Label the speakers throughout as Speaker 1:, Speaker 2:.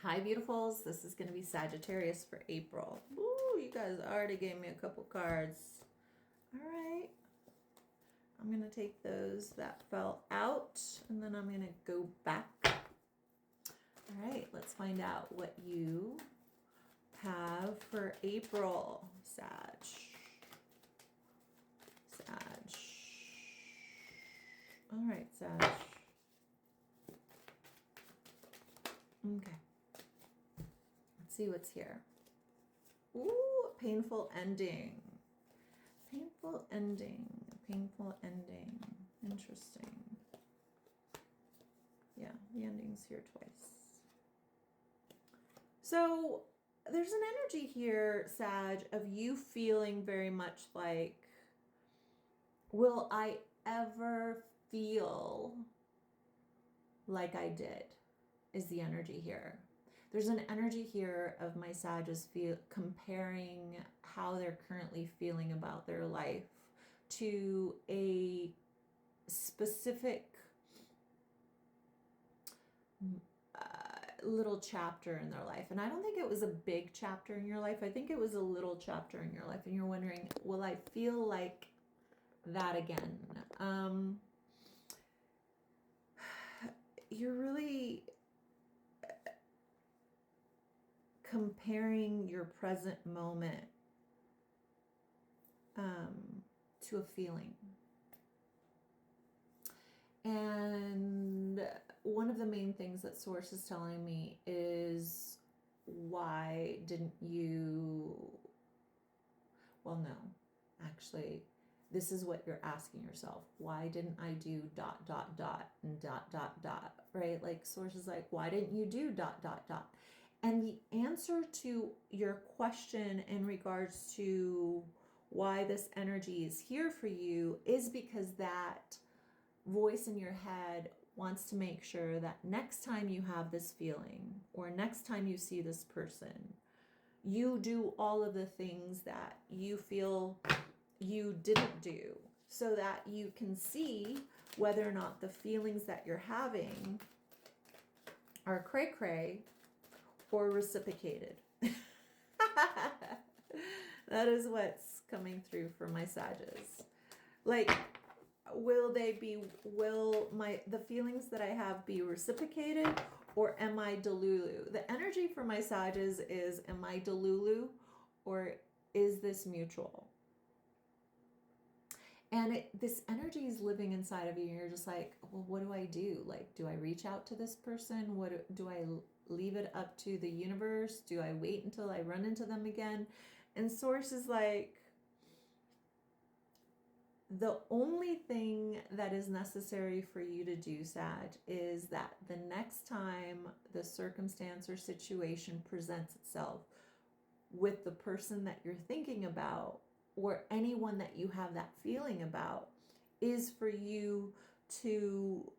Speaker 1: Hi, beautifuls. This is going to be Sagittarius for April. Ooh, you guys already gave me a couple cards. All right. I'm going to take those that fell out, and then I'm going to go back. All right, let's find out what you have for April, Sag. Sag. All right, Sag. Okay. Let's see what's here. Ooh, painful ending. Painful ending. Painful ending. Interesting. Yeah, the ending's here twice. So there's an energy here, Sag, of you feeling very much like, will I ever feel like I did? Is the energy here. There's an energy here of my Sages comparing how they're currently feeling about their life to a specific little chapter in their life. And I don't think it was a big chapter in your life. I think it was a little chapter in your life. And you're wondering, will I feel like that again? You're really comparing your present moment to a feeling. And one of the main things that Source is telling me is, why didn't you, well, no, actually, this is what you're asking yourself. Why didn't I do ... and ... right? Like Source is like, why didn't you do ... And the answer to your question in regards to why this energy is here for you is because that voice in your head wants to make sure that next time you have this feeling or next time you see this person, you do all of the things that you feel you didn't do, so that you can see whether or not the feelings that you're having are cray cray or reciprocated. That is what's coming through for my Sages. Like, will the feelings that I have be reciprocated, or am I delulu? The energy for my Sages is, am I delulu, or is this mutual? And this energy is living inside of you. And you're just like, well, what do I do? Like, do I reach out to this person? What do I leave it up to the universe? Do I wait until I run into them again? And Source is like, the only thing that is necessary for you to do, Sag, is that the next time the circumstance or situation presents itself with the person that you're thinking about, or anyone that you have that feeling about, is for you to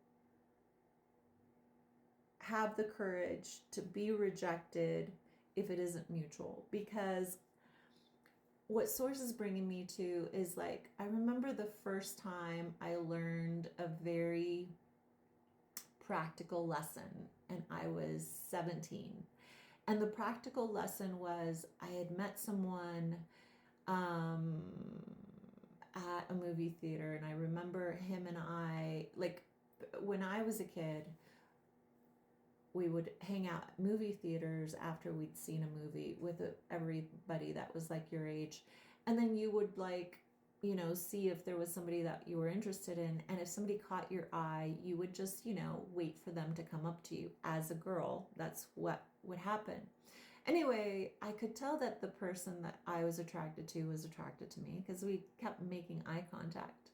Speaker 1: have the courage to be rejected if it isn't mutual. Because what Source is bringing me to is, like, I remember the first time I learned a very practical lesson, and I was 17. And the practical lesson was, I had met someone at a movie theater, and I remember him and I, like, when I was a kid, we would hang out at movie theaters after we'd seen a movie with everybody that was like your age. And then you would, like, see if there was somebody that you were interested in. And if somebody caught your eye, you would just, wait for them to come up to you. As a girl, that's what would happen. Anyway, I could tell that the person that I was attracted to was attracted to me because we kept making eye contact.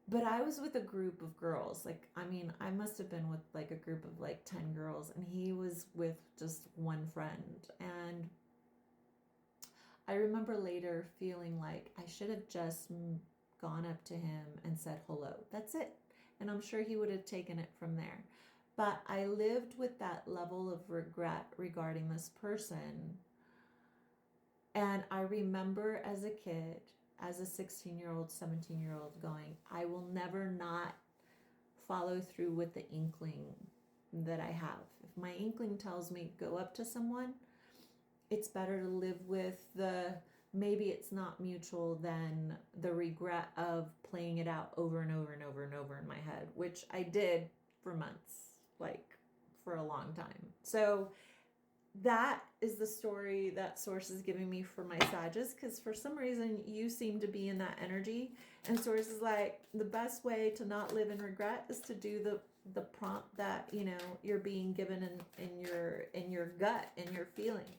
Speaker 1: But I was with a group of girls. Like, I mean, I must have been with like a group of like 10 girls, and he was with just one friend. And I remember later feeling like I should have just gone up to him and said hello. That's it. And I'm sure he would have taken it from there. But I lived with that level of regret regarding this person. And I remember as a kid, as a 16-year-old, 17-year-old, going, I will never not follow through with the inkling that I have. If my inkling tells me go up to someone, it's better to live with the maybe it's not mutual than the regret of playing it out over and over and over and over in my head, which I did for months, like for a long time. So that is the story that Source is giving me for my Sages, because for some reason you seem to be in that energy, and Source is like, the best way to not live in regret is to do the prompt that you're being given in your gut, in your feeling,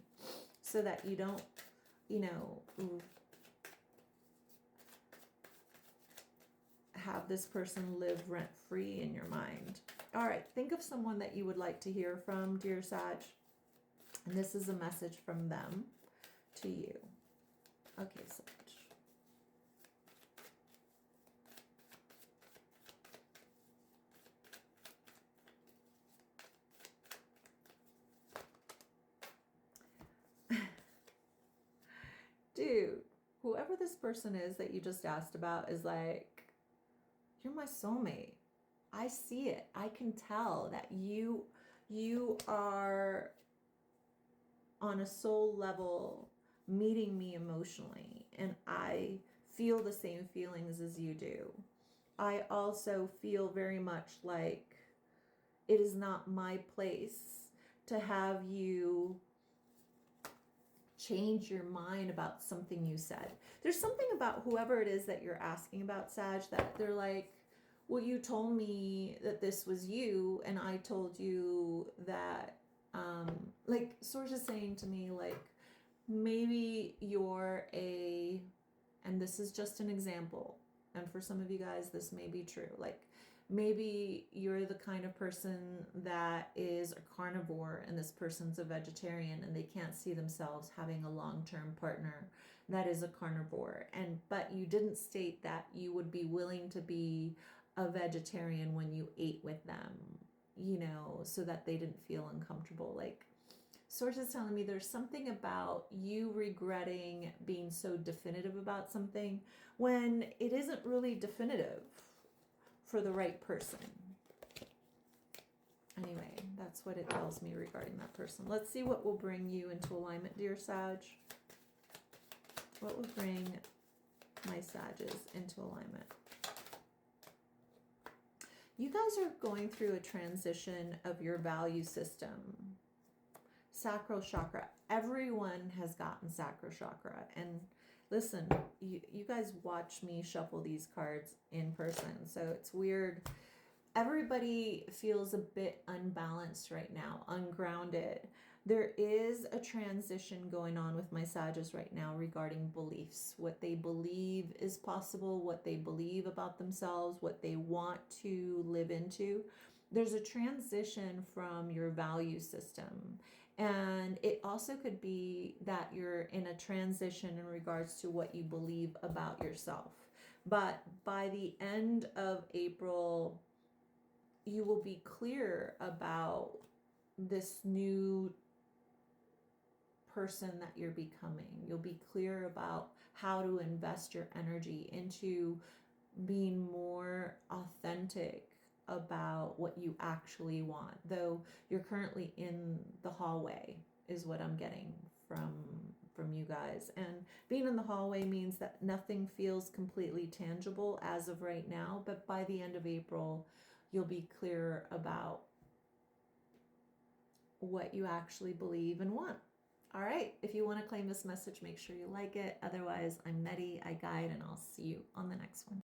Speaker 1: so that you don't have this person live rent free in your mind. All right, think of someone that you would like to hear from, dear Sag. And this is a message from them to you. Okay, Sag. Dude, whoever this person is that you just asked about is like, you're my soulmate. I see it. I can tell that you are on a soul level meeting me emotionally, and I feel the same feelings as you do. I also feel very much like it is not my place to have you change your mind about something you said. There's something about whoever it is that you're asking about, Sag, that they're like, well, you told me that this was you, and I told you that, like, Source is saying to me, like, maybe you're and this is just an example, and for some of you guys, this may be true, like, maybe you're the kind of person that is a carnivore and this person's a vegetarian, and they can't see themselves having a long-term partner that is a carnivore. But you didn't state that you would be willing to be a vegetarian when you ate with them, so that they didn't feel uncomfortable. Like, Source is telling me there's something about you regretting being so definitive about something when it isn't really definitive for the right person. Anyway, that's what it tells me regarding that person. Let's see what will bring you into alignment, dear Sag. What will bring my Sages into alignment? You guys are going through a transition of your value system. Sacral chakra. Everyone has gotten sacral chakra. And listen, you guys watch me shuffle these cards in person, so it's weird. Everybody feels a bit unbalanced right now, ungrounded. There is a transition going on with my Sages right now regarding beliefs, what they believe is possible, what they believe about themselves, what they want to live into. There's a transition from your value system. And it also could be that you're in a transition in regards to what you believe about yourself. But by the end of April, you will be clear about this new person that you're becoming. You'll be clear about how to invest your energy into being more authentic about what you actually want. Though you're currently in the hallway is what I'm getting from you guys. And being in the hallway means that nothing feels completely tangible as of right now, but by the end of April, you'll be clear about what you actually believe and want. All right, if you want to claim this message, make sure you like it. Otherwise, I'm Nettie, I guide, and I'll see you on the next one.